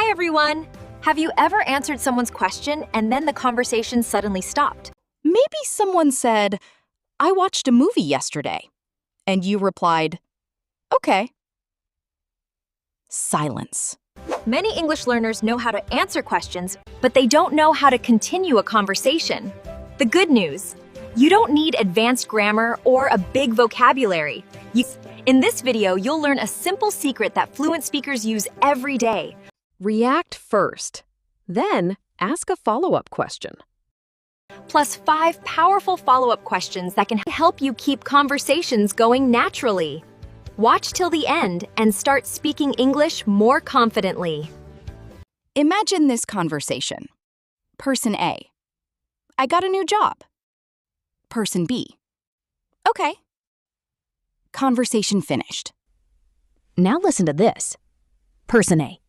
Hi, everyone! Have you ever answered someone's question and then the conversation suddenly stopped? Maybe someone said, "I watched a movie yesterday," and you replied, "Okay." Silence. Many English learners know how to answer questions, but they don't know how to continue a conversation. The good news: you don't need advanced grammar or a big vocabulary. In this video, you'll learn a simple secret that fluent speakers use every day. React first, then ask a follow-up question. Plus 5 powerful follow-up questions that can help you keep conversations going naturally. Watch till the end and start speaking English more confidently. Imagine this conversation. Person A: I got a new job. Person B: Okay. Conversation finished. Now listen to this. Person A: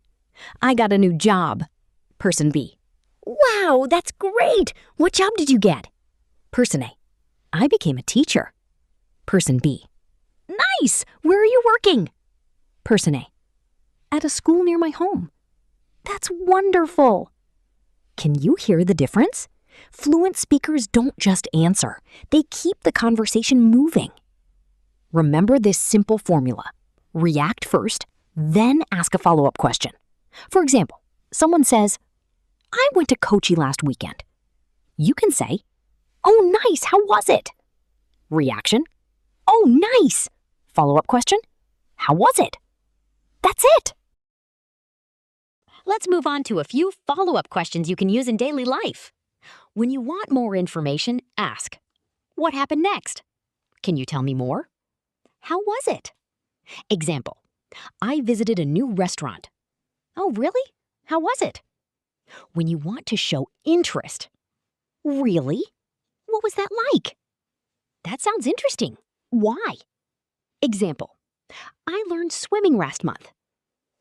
I got a new job. Person B: Wow, that's great! What job did you get? Person A: I became a teacher. Person B: Nice! Where are you working? Person A: At a school near my home. That's wonderful! Can you hear the difference? Fluent speakers don't just answer. They keep the conversation moving. Remember this simple formula. React first, then ask a follow-up question. For example, someone says, "I went to Kochi last weekend." You can say, "Oh, nice, how was it?" Reaction: "Oh, nice." Follow-up question: "How was it?" That's it. Let's move on to a few follow-up questions you can use in daily life. When you want more information, ask, "What happened next?" "Can you tell me more?" "How was it?" Example: I visited a new restaurant. "Oh, really? How was it?" When you want to show interest, "Really? What was that like?" "That sounds interesting. Why?" Example: I learned swimming last month.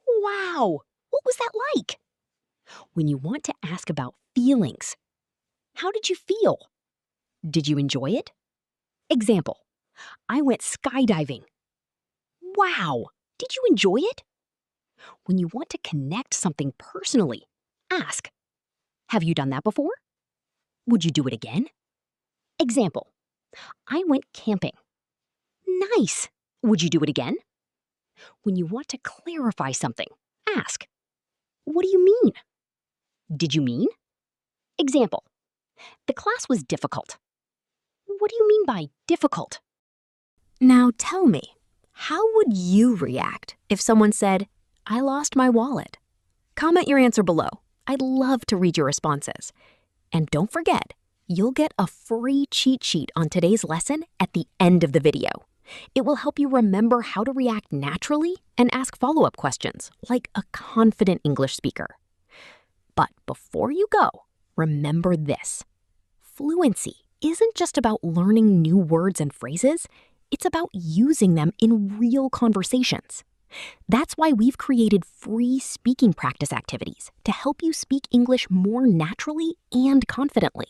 "Wow! What was that like?" When you want to ask about feelings, "How did you feel?" "Did you enjoy it?" Example: I went skydiving. "Wow! Did you enjoy it?" When you want to connect something personally, ask, "Have you done that before?" "Would you do it again?" Example: I went camping. "Nice! Would you do it again?" When you want to clarify something, ask, "What do you mean?" "Did you mean?" Example: The class was difficult. "What do you mean by difficult?" Now tell me, how would you react if someone said, "I lost my wallet"? Comment your answer below. I'd love to read your responses. And don't forget, you'll get a free cheat sheet on today's lesson at the end of the video. It will help you remember how to react naturally and ask follow-up questions like a confident English speaker. But before you go, remember this. Fluency isn't just about learning new words and phrases. It's about using them in real conversations. That's why we've created free speaking practice activities to help you speak English more naturally and confidently.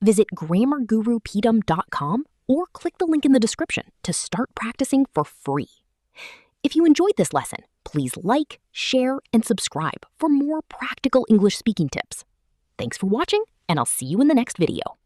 Visit grammargurupeedom.com or click the link in the description to start practicing for free. If you enjoyed this lesson, please like, share, and subscribe for more practical English speaking tips. Thanks for watching, and I'll see you in the next video.